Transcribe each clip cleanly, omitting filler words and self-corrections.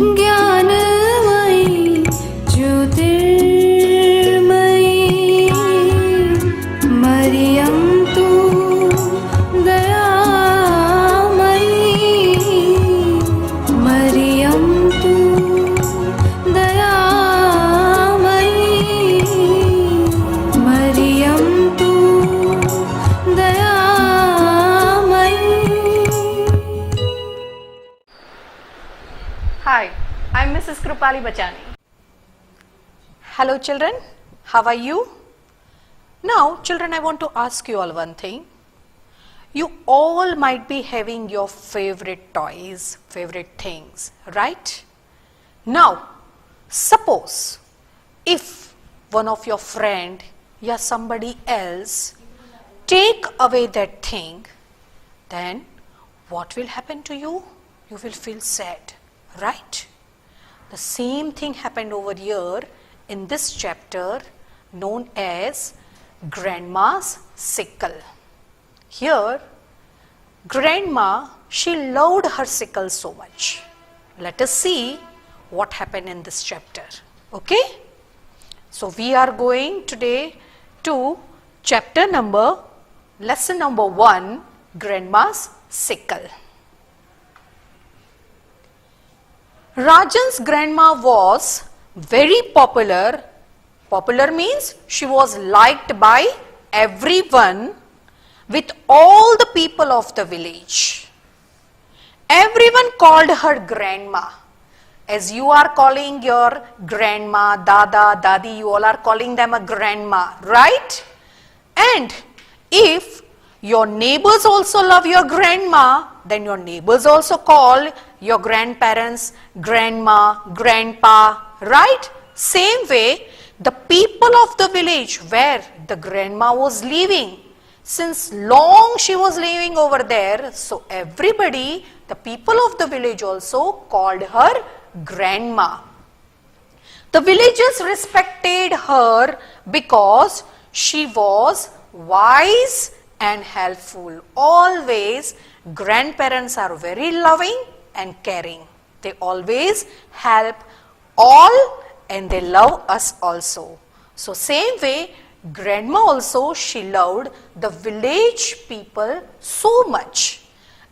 ज्ञानमयी ज्योतिर्मयी मरियं तु दयामयी मरियं तु दयामयी मरियं तु दयामयी. Hi, I'm Mrs. Krupali Bachani. Hello children, how are you? Now children, I want to ask you all one thing. You all might be having your favorite toys, favorite things, right? Now, suppose if one of your friend or somebody else take away that thing, then what will happen to you? You will feel sad, right? The same thing happened over here in this chapter known as Grandma's Sickle. Here, Grandma, she loved her sickle so much. Let us see what happened in this chapter. Okay? So we are going today to lesson number 1, Grandma's Sickle. Rajan's grandma was very popular. Popular means she was liked by everyone, with all the people of the village. Everyone called her grandma. As you are calling your grandma, dada, dadi, you all are calling them a grandma, right? And if your neighbors also love your grandma, then your neighbors also call your grandparents grandma, grandpa, right? Same way, the people of the village where the grandma was living, since long she was living over there, so everybody, the people of the village also called her grandma. The villagers respected her because she was wise and helpful. Always grandparents are very loving and caring. They always help all and they love us also. So same way, grandma also, she loved the village people so much.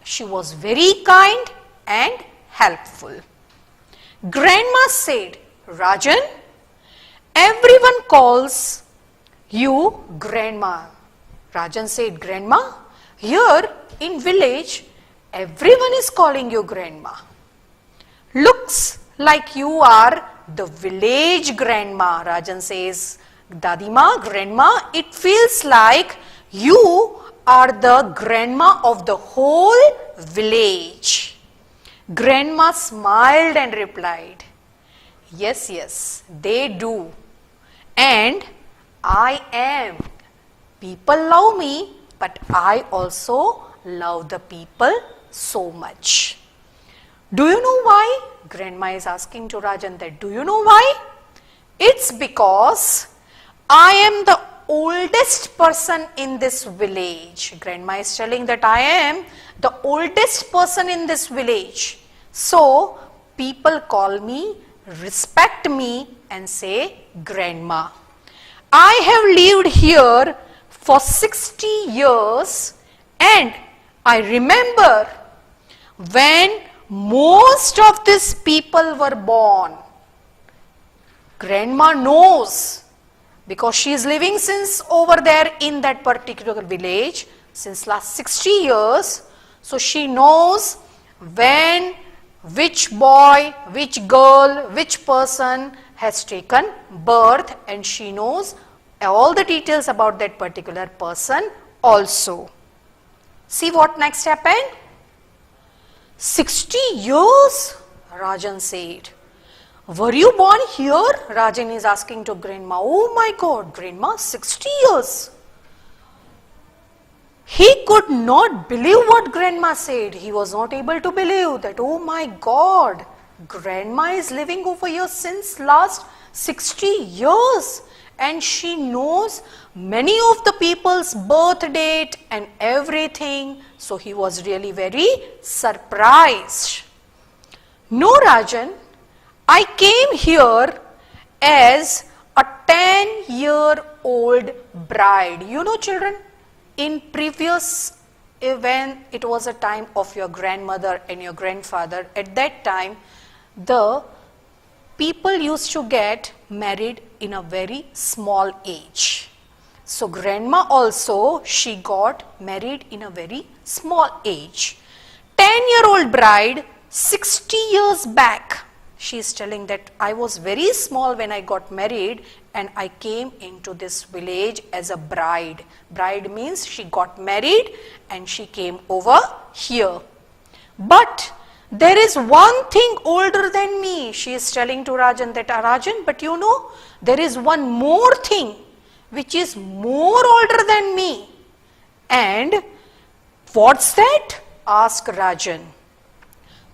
She was very kind and helpful. Grandma said, Rajan, everyone calls you grandma. Rajan said, Grandma, here in village, everyone is calling you grandma. Looks like you are the village grandma. Rajan says, Dadima, grandma, it feels like you are the grandma of the whole village. Grandma smiled and replied, yes, yes, they do. And I am. People love me, but I also love the people so much. Do you know why? Grandma is asking to Rajan that, do you know why? It's because I am the oldest person in this village. Grandma is telling that I am the oldest person in this village. So people call me, respect me and say grandma. I have lived here for 60 years and I remember when most of these people were born. Grandma knows because she is living since over there in that particular village since last 60 years. So she knows when, which boy, which girl, which person has taken birth, and she knows all the details about that particular person also. See what next happened? 60 years, Rajan said. Were you born here? Rajan is asking to grandma. Oh my God, grandma, 60 years. He could not believe what grandma said. He was not able to believe that, oh my God, grandma is living over here since last 60 years and she knows many of the people's birth date and everything. So he was really very surprised. No, Rajan, I came here as a 10-year-old bride. You know, children, in previous, when it was a time of your grandmother and your grandfather, at that time, the people used to get married in a very small age. So grandma also, she got married in a very small age. 10-year-old bride, 60 years back. She is telling that I was very small when I got married and I came into this village as a bride. Bride means she got married and she came over here. But there is one thing older than me. She is telling to Rajan that, Rajan, but you know, there is one more thing which is more older than me. And what's that? Asked Rajan.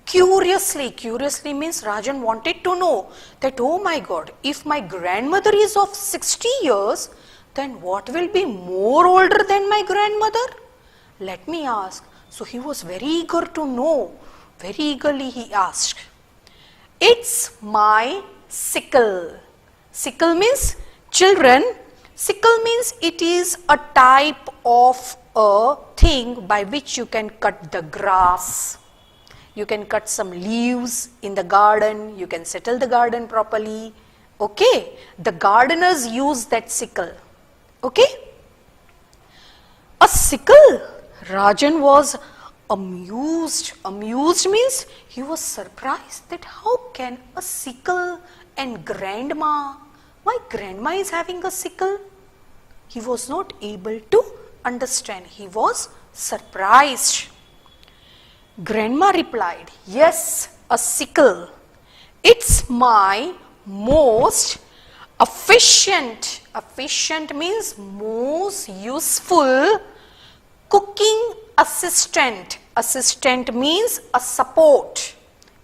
Curiously means Rajan wanted to know that, oh my God, if my grandmother is of 60 years, then what will be more older than my grandmother? Let me ask. So he was very eager to know. Very eagerly he asked. It's my sickle. Sickle means, children, sickle means it is a type of a thing by which you can cut the grass. You can cut some leaves in the garden. You can settle the garden properly. Okay. The gardeners use that sickle. Okay. A sickle. Rajan was amused. Amused means he was surprised that how can a sickle and grandma, my grandma is having a sickle? He was not able to understand. He was surprised. Grandma replied, yes, a sickle. It's my most efficient. Efficient means most useful cooking assistant. Assistant means a support.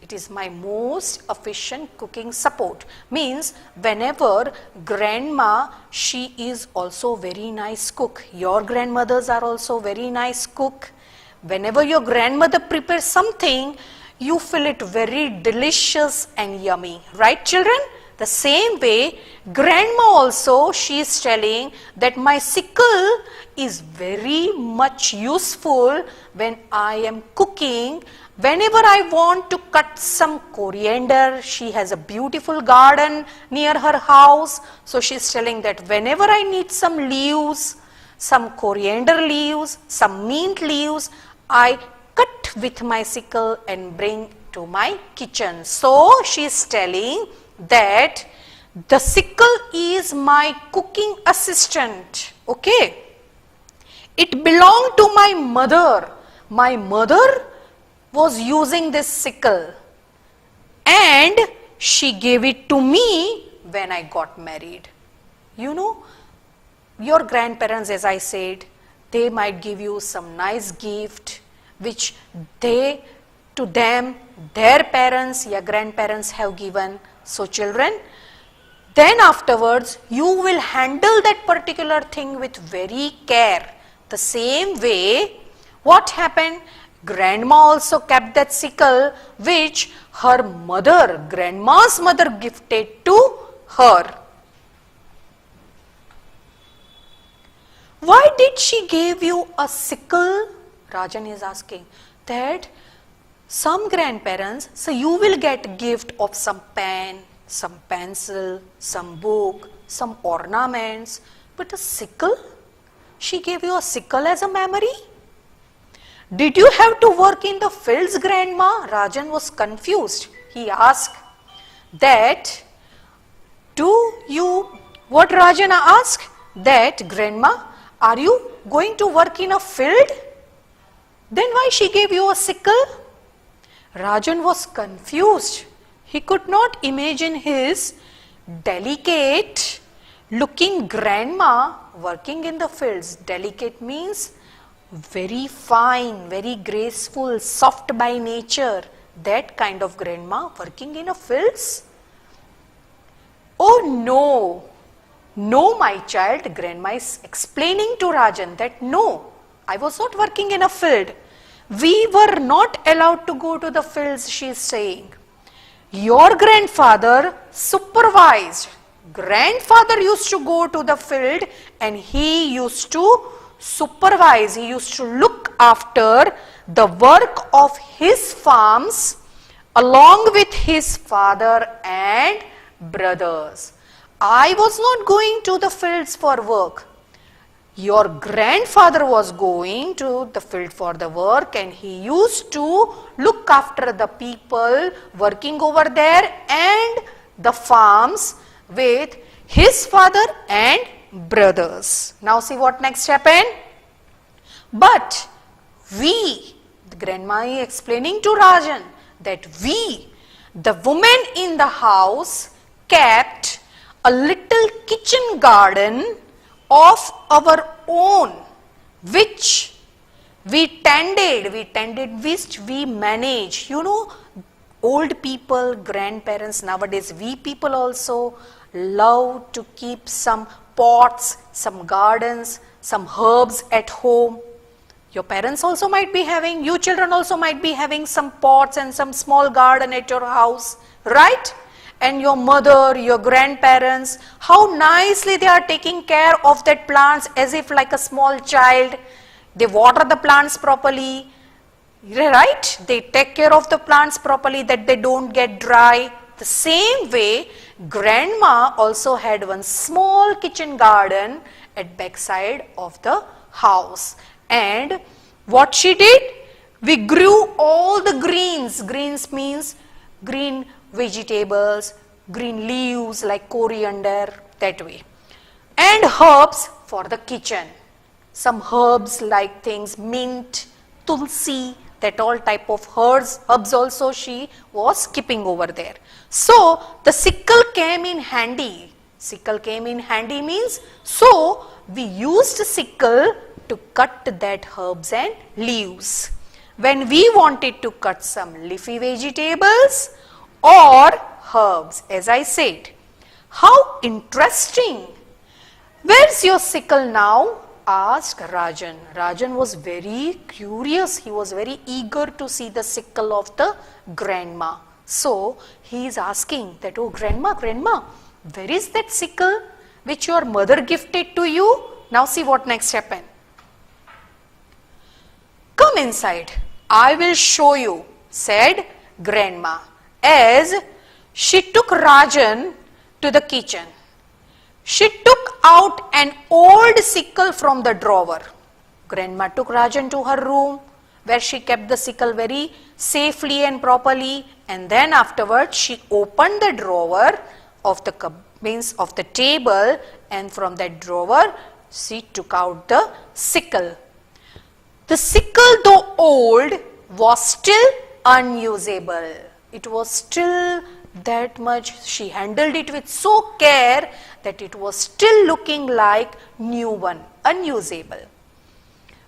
It is my most efficient cooking support. Means whenever grandma, she is also very nice cook. Your grandmothers are also very nice cook. Whenever your grandmother prepares something, you feel it very delicious and yummy. Right, children? The same way, grandma also, she is telling that my sickle is very much useful when I am cooking. Whenever I want to cut some coriander, she has a beautiful garden near her house. So she is telling that whenever I need some leaves, some coriander leaves, some mint leaves, I cut with my sickle and bring to my kitchen. So she is telling that the sickle is my cooking assistant. Okay. It belonged to my mother. My mother was using this sickle and she gave it to me when I got married. You know, your grandparents, as I said, they might give you some nice gift which they, to them, their parents, your grandparents have given. So children, then afterwards you will handle that particular thing with very care. The same way, what happened? Grandma also kept that sickle which her mother, grandma's mother, gifted to her. Why did she give you a sickle? Rajan is asking that some grandparents, so you will get gift of some pen, some pencil, some book, some ornaments, but a sickle? She gave you a sickle as a memory? Did you have to work in the fields, grandma? Rajan was confused. He asked that, what Rajan asked? That, grandma, are you going to work in a field? Then why she gave you a sickle? Rajan was confused. He could not imagine his delicate looking grandma working in the fields. Delicate means very fine, very graceful, soft by nature. That kind of grandma working in a fields? Oh no, no my child, grandma is explaining to Rajan that no, I was not working in a field. We were not allowed to go to the fields, she is saying. your grandfather supervised. Grandfather used to go to the field and he used to supervise, he used to look after the work of his farms along with his father and brothers. I was not going to the fields for work. Your grandfather was going to the field for the work and he used to look after the people working over there and the farms with his father and brothers. Now see what next happened. But we, the grandma is explaining to Rajan that we, the women in the house, kept a little kitchen garden of our own, which we tended, which we manage. You know, old people, grandparents, nowadays we people also love to keep some pots, some gardens, some herbs at home. Your parents also might be having, you children also might be having some pots and some small garden at your house, right? And your mother, your grandparents, how nicely they are taking care of that plants as if like a small child. They water the plants properly, right? They take care of the plants properly that they don't get dry. The same way, grandma also had one small kitchen garden at backside of the house. And what she did? We grew all the greens. Greens means green vegetables, green leaves like coriander, that way. And herbs for the kitchen. Some herbs like things, mint, tulsi, that all type of herbs also she was keeping over there. So the sickle came in handy. Sickle came in handy means, so we used sickle to cut that herbs and leaves. When we wanted to cut some leafy vegetables or herbs, as I said. How interesting. Where's your sickle now? Asked Rajan. Rajan was very curious. He was very eager to see the sickle of the grandma. So he is asking that, oh grandma, where is that sickle which your mother gifted to you? Now see what next happened. Come inside. I will show you, said grandma, as she took Rajan to the kitchen. She took out an old sickle from the drawer. Grandma took Rajan to her room where she kept the sickle very safely and properly, and then afterwards she opened the drawer of the of the table, and from that drawer she took out the sickle. The sickle, though old, was still unusable. It was still that much, she handled it with so care that it was still looking like new one, unusable.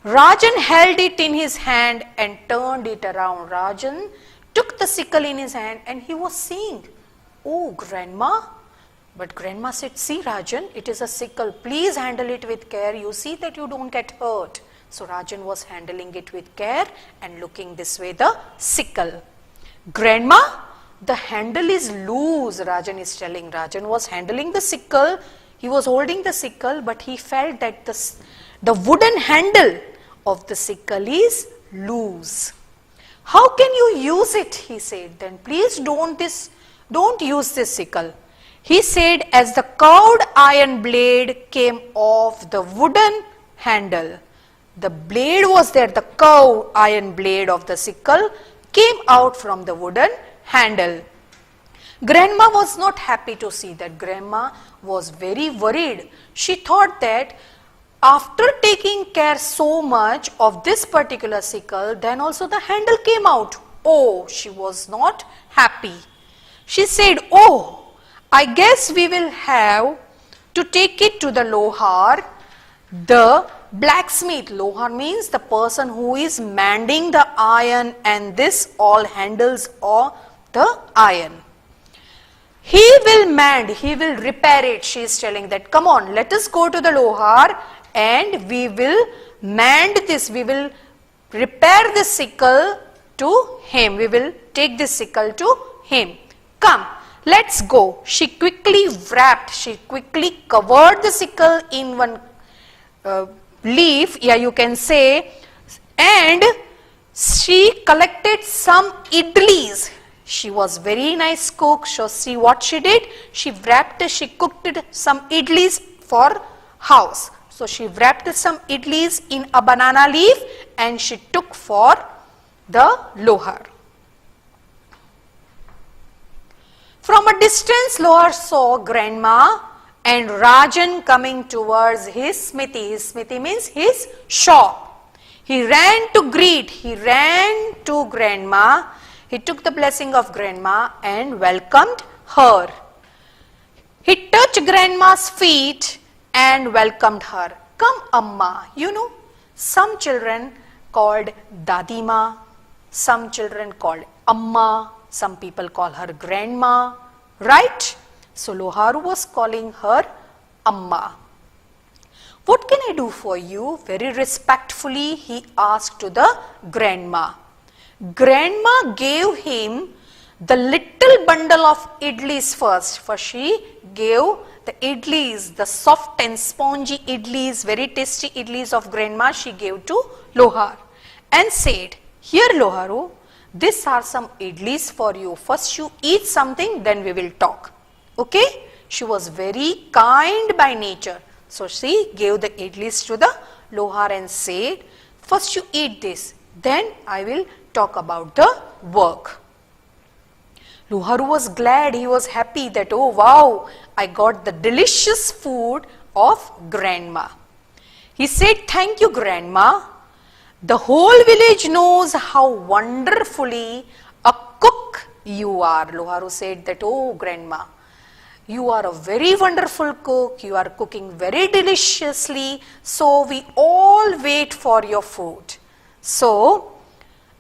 Rajan held it in his hand and turned it around. Rajan took the sickle in his hand and he was seeing, oh grandma. But grandma said, see Rajan, it is a sickle. Please handle it with care. You see that you don't get hurt. So Rajan was handling it with care and looking this way, the sickle. Grandma, the handle is loose, Rajan is telling. Rajan was handling the sickle. He was holding the sickle, but he felt that the wooden handle of the sickle is loose. How can you use it? He said. Then please don't use this sickle. He said as the curved iron blade came off the wooden handle. The blade was there, the curved iron blade of the sickle came out from the wooden handle. Grandma was not happy to see that. Grandma was very worried. She thought that after taking care so much of this particular sickle, then also the handle came out. Oh, she was not happy. She said, oh, I guess we will have to take it to the lohar, the blacksmith. Lohar means the person who is mending the iron, and this all handles of the iron. He will mend, he will repair it. She is telling that, come on, let us go to the lohar and we will mend this, we will repair the sickle to him. We will take this sickle to him. Come, let's go. She quickly covered the sickle in one leaf, yeah, you can say, and she collected some idlis. She was very nice cook. So see what she did? She cooked some idlis for house. So she wrapped some idlis in a banana leaf and she took for the lohar. From a distance, Lohar saw grandma and Rajan coming towards his smithy. His smithy means his shop. He ran to grandma. He took the blessing of grandma and welcomed her. He touched grandma's feet and welcomed her. Come, Amma. You know, some children called Dadima, some children called Amma, some people call her grandma, right? So Loharu was calling her Amma. What can I do for you? Very respectfully he asked to the grandma. Grandma gave him the little bundle of idlis first. For she gave the idlis, the soft and spongy idlis, very tasty idlis of grandma, she gave to Lohar and said, here Loharu, these are some idlis for you. First you eat something, then we will talk. Okay? She was very kind by nature. So she gave the idlis to the Lohar and said, first you eat this, then I will talk about the work. Loharu was glad, he was happy that, oh wow, I got the delicious food of grandma. He said, thank you grandma. The whole village knows how wonderfully a cook you are. Loharu said that, oh grandma, you are a very wonderful cook, you are cooking very deliciously, so we all wait for your food. So,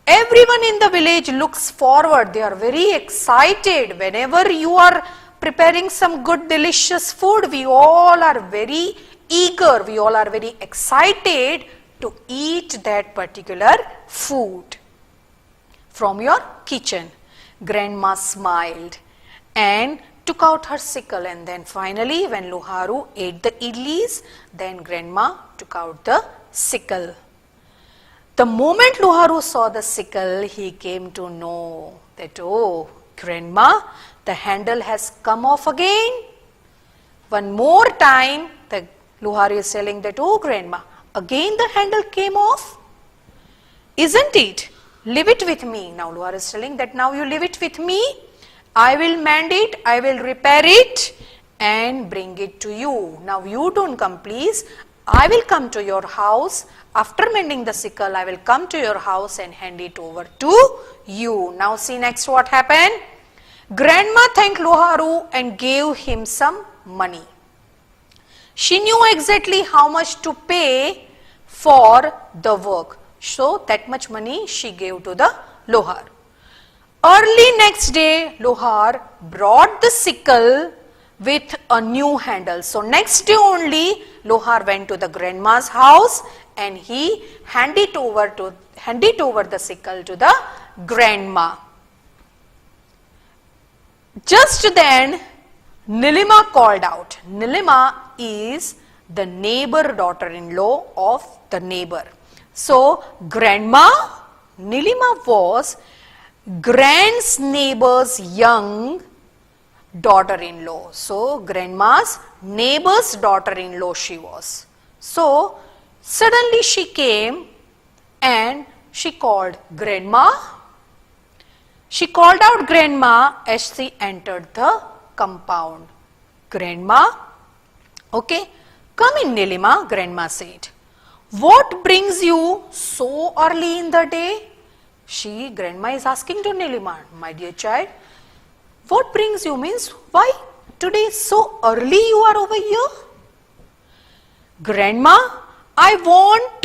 everyone in the village looks forward, they are very excited. Whenever you are preparing some good delicious food, we all are very eager, we all are very excited to eat that particular food from your kitchen. Grandma smiled and took out her sickle, and then finally when Loharu ate the idlis, then grandma took out the sickle. The moment Loharu saw the sickle, he came to know that, oh grandma, the handle has come off again. One more time, the Loharu is telling that, oh grandma, again the handle came off, isn't it? Leave it with me. Now Loharu is telling that now you leave it with me. I will mend it, I will repair it and bring it to you. Now you don't come please. I will come to your house. After mending the sickle, I will come to your house and hand it over to you. Now see next what happened. Grandma thanked Loharu and gave him some money. She knew exactly how much to pay for the work. So that much money she gave to the Lohar. Early next day, Lohar brought the sickle with a new handle. So next day only, Lohar went to the grandma's house and he handed over the sickle to the grandma. Just then, Nilima called out. Nilima is the neighbor daughter-in-law of the neighbor. So, grandma, Nilima was grand's neighbor's young daughter-in-law. So, grandma's neighbor's daughter-in-law she was. So, suddenly she came and she called grandma. She called out grandma as she entered the compound. Grandma, okay, come in Nilima, grandma said. What brings you so early in the day? Grandma is asking to Nilima, my dear child, what brings you means why today so early you are over here? Grandma, I want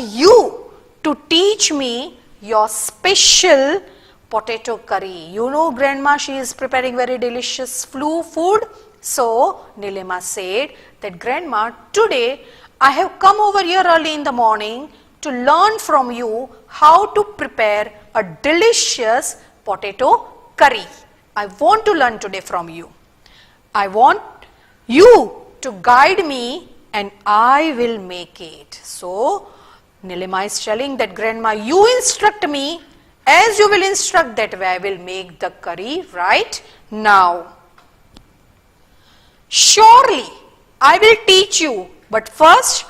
you to teach me your special potato curry. You know grandma, she is preparing very delicious food. So Nilima said that grandma, today I have come over here early in the morning to learn from you how to prepare a delicious potato curry. I want to learn today from you. I want you to guide me and I will make it. So, Nilima is telling that grandma, you instruct me, as you will instruct that way I will make the curry right now. Surely, I will teach you, but first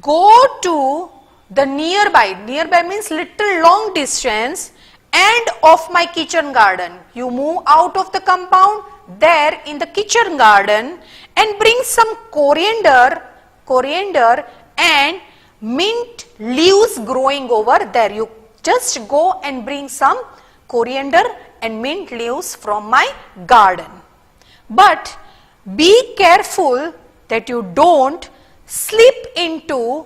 go to the nearby means little long distance, end of my kitchen garden. You move out of the compound, there in the kitchen garden, and bring some coriander and mint leaves growing over there. You just go and bring some coriander and mint leaves from my garden. But be careful that you don't slip into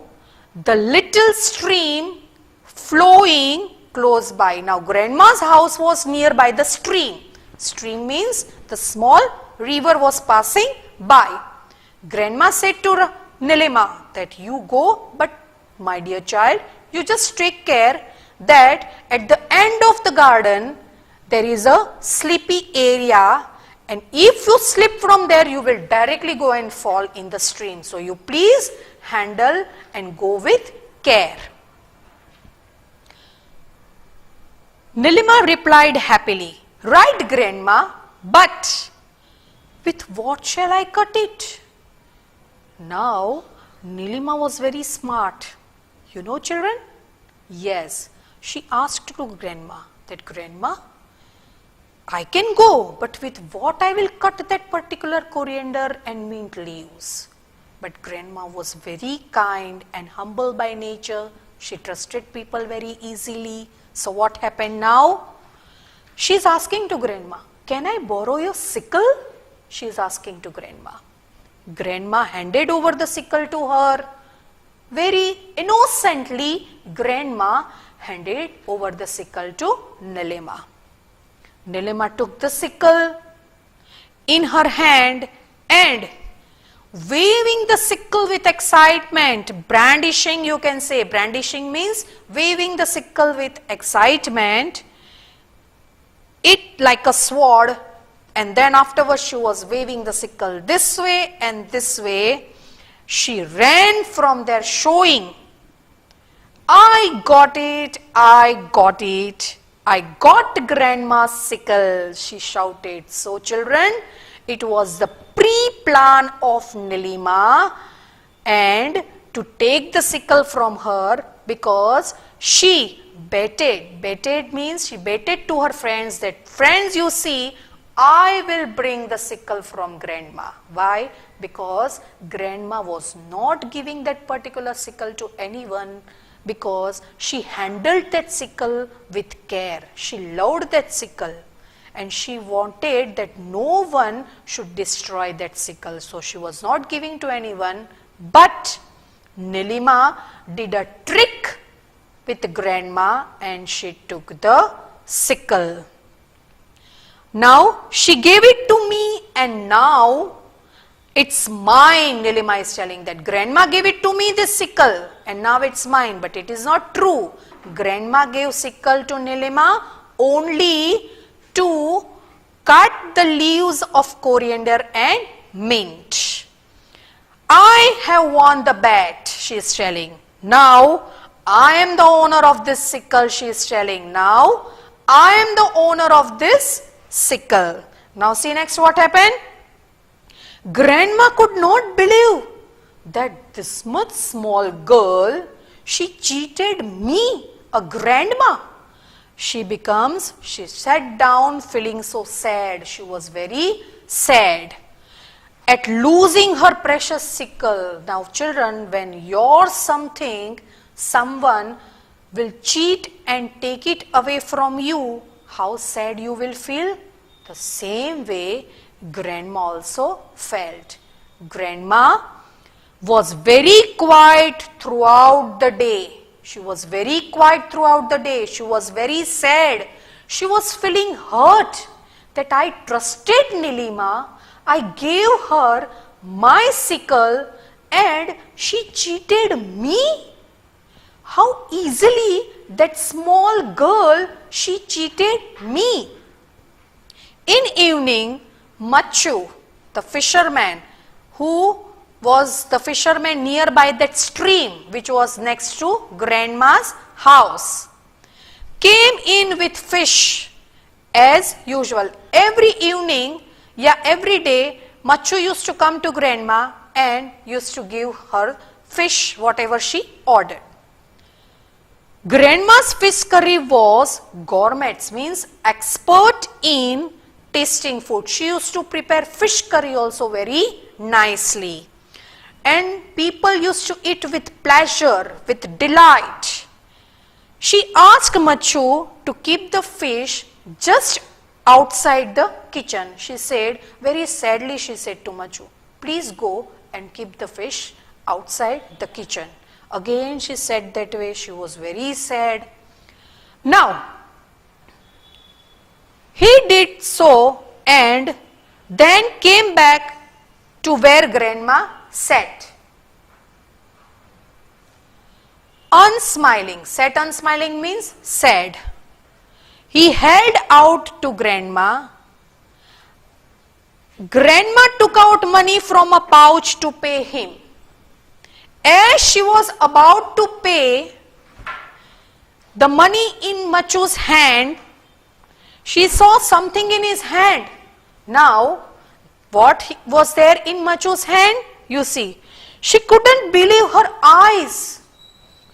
the little stream flowing close by. Now, grandma's house was nearby the stream. Stream means the small river was passing by. Grandma said to Nilima that you go, but my dear child, you just take care that at the end of the garden there is a sleepy area, and if you slip from there you will directly go and fall in the stream. So you please handle and go with care. Nilima replied happily, right grandma, but with what shall I cut it? Now Nilima was very smart. You know children? Yes, she asked to grandma that grandma, I can go, but with what I will cut that particular coriander and mint leaves? But grandma was very kind and humble by nature. She trusted people very easily. So what happened now? She's asking to grandma, can I borrow your sickle? She's asking to grandma. Grandma handed over the sickle to her. Very innocently, grandma handed over the sickle to Nilima. Nilima took the sickle in her hand and waving the sickle with excitement, brandishing, you can say, brandishing means waving the sickle with excitement, it like a sword, and then afterwards she was waving the sickle this way and this way. She ran from there showing, I got it, I got it. I got grandma's sickle, she shouted. So children, it was the pre-plan of Nilima and to take the sickle from her, because she betted means she betted to her friends that, friends, you see, I will bring the sickle from grandma. Why? Because grandma was not giving that particular sickle to anyone, because she handled that sickle with care. She loved that sickle and she wanted that no one should destroy that sickle. So she was not giving to anyone, but Nilima did a trick with grandma and she took the sickle. Now she gave it to me and now it's mine. Nilima is telling that grandma gave it to me, this sickle, and now it's mine. But it is not true. Grandma gave sickle to Nilima only to cut the leaves of coriander and mint. I have won the bet, she is telling. Now I am the owner of this sickle, she is telling. Now I am the owner of this sickle. Now see next what happened. Grandma could not believe that this much small girl, she cheated me, a grandma. She sat down feeling so sad. She was very sad at losing her precious sickle. Now children, when someone will cheat and take it away from you, how sad you will feel? The same way grandma also felt. Grandma was very quiet throughout the day. She was very quiet throughout the day. She was very sad. She was feeling hurt that I trusted Nilima. I gave her my sickle and she cheated me. How easily that small girl, she cheated me. In evening, Machu, the fisherman, who was the fisherman nearby that stream which was next to grandma's house, came in with fish as usual. Every evening, every day, Machu used to come to grandma and used to give her fish, whatever she ordered. Grandma's fish curry was gourmet, means expert in tasting food. She used to prepare fish curry also very nicely. And people used to eat with pleasure, with delight. She asked Machu to keep the fish just outside the kitchen. She said, very sadly she said to Machu, please go and keep the fish outside the kitchen. Again she said that way, she was very sad. Now, he did so and then came back to where grandma sat. Unsmiling. Sat unsmiling means sad. He held out to grandma. Grandma took out money from a pouch to pay him. As she was about to pay the money in Machu's hand, she saw something in his hand. Now, what was there in Machu's hand? You see, she couldn't believe her eyes.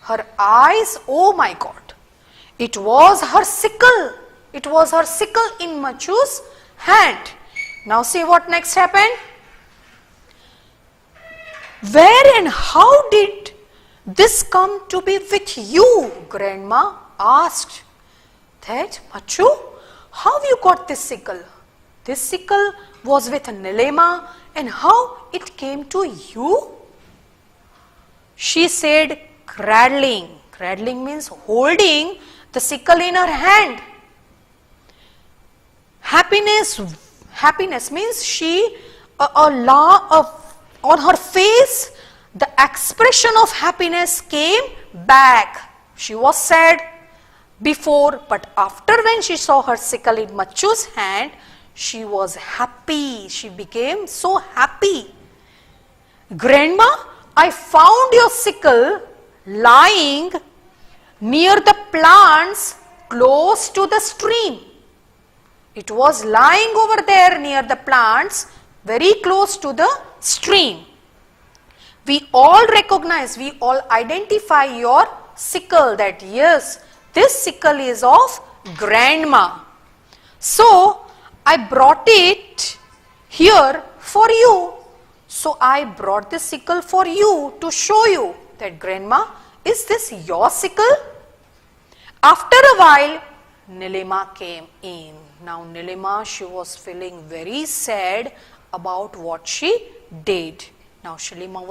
Her eyes, oh my God. It was her sickle. It was her sickle in Machu's hand. Now see what next happened. Where and how did this come to be with you? Grandma asked. That, Machu, how you got this sickle? This sickle was with Nilima, and how it came to you? She said, cradling. Cradling means holding the sickle in her hand. Happiness means she, on her face, the expression of happiness came back. She was sad before, but after when she saw her sickle in Machu's hand, she was happy. She became so happy. Grandma, I found your sickle lying near the plants close to the stream. It was lying over there near the plants, very close to the stream. We all recognize, we all identify your sickle, that yes, this sickle is of grandma. So, I brought it here for you. So, I brought this sickle for you to show you that grandma, is this your sickle? After a while, Nilima came in. Now Nilima, she was feeling very sad about what she did. Now Nilima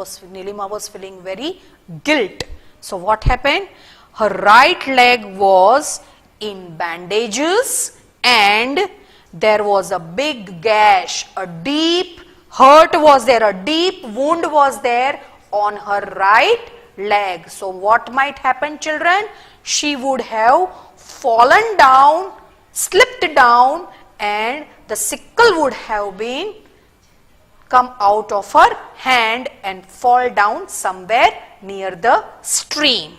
was feeling very guilt. So what happened? Her right leg was in bandages and there was a big gash, a deep hurt was there, a deep wound was there on her right leg. So what might happen, children? She would have fallen down, slipped down, and the sickle would have been come out of her hand and fall down somewhere near the stream.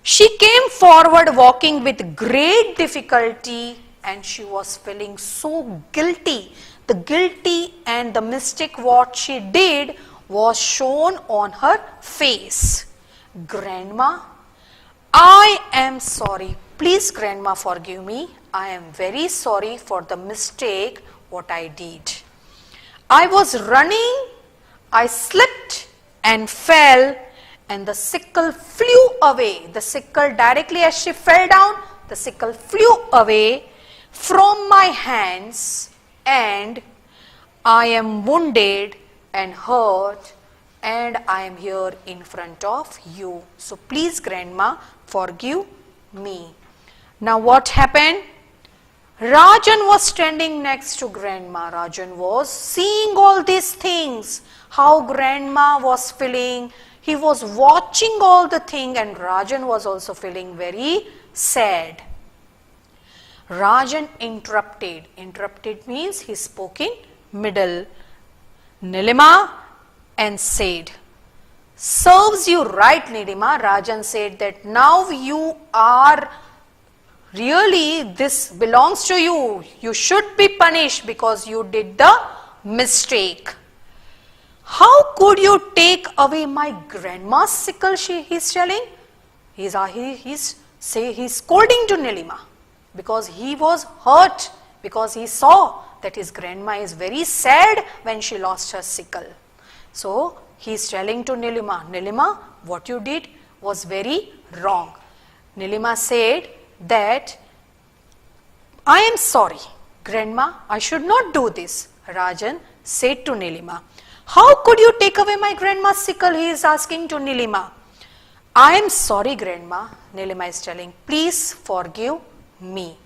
She came forward walking with great difficulty and she was feeling so guilty. The guilty and the mistake what she did was shown on her face. Grandma, I am sorry. Please, grandma, forgive me. I am very sorry for the mistake what I did. I was running, I slipped and fell, and the sickle flew away. The sickle directly as she fell down, the sickle flew away from my hands, and I am wounded and hurt, and I am here in front of you. So please, grandma, forgive me. Now what happened? Rajan was standing next to grandma. Rajan was seeing all these things, how grandma was feeling. He was watching all the thing, and Rajan was also feeling very sad. Rajan interrupted. Interrupted means he spoke in middle. Nilima and said, serves you right, Nilima. Rajan said that now you are really, this belongs to you. You should be punished because you did the mistake. How could you take away my grandma's sickle? He's telling. He's scolding to Nilima because he was hurt, because he saw that his grandma is very sad when she lost her sickle. So he's telling to Nilima, Nilima, what you did was very wrong. Nilima said that, I am sorry, grandma, I should not do this. Rajan said to Nilima, how could you take away my grandma's sickle? He is asking to Nilima. I am sorry, grandma, Nilima is telling, please forgive me.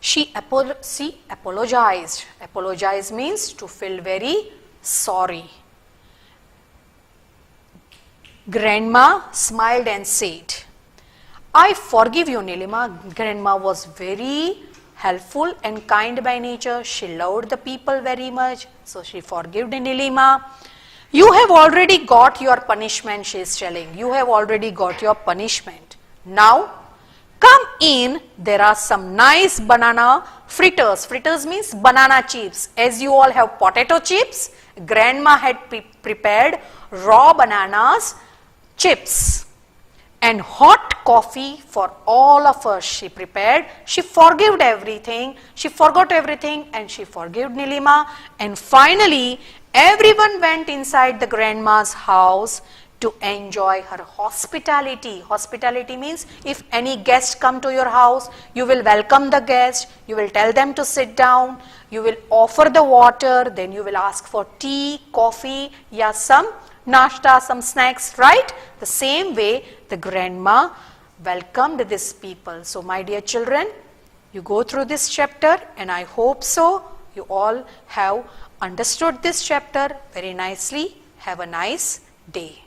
She apologized. Apologize means to feel very sorry. Grandma smiled and said, I forgive you, Nilima. Grandma was very helpful and kind by nature. She loved the people very much. So she forgave Nilima. You have already got your punishment, she is telling. You have already got your punishment. Now, come in. There are some nice banana fritters. Fritters means banana chips. As you all have potato chips, grandma had prepared raw bananas chips. And hot coffee for all of us she prepared. She forgave everything. She forgot everything and she forgave Nilima. And finally, everyone went inside the grandma's house to enjoy her hospitality. Hospitality means if any guest come to your house, you will welcome the guest, you will tell them to sit down, you will offer the water, then you will ask for tea, coffee, yeah, some nashta, some snacks, right? The same way the grandma welcomed these people. So my dear children, you go through this chapter and I hope so you all have understood this chapter very nicely. Have a nice day.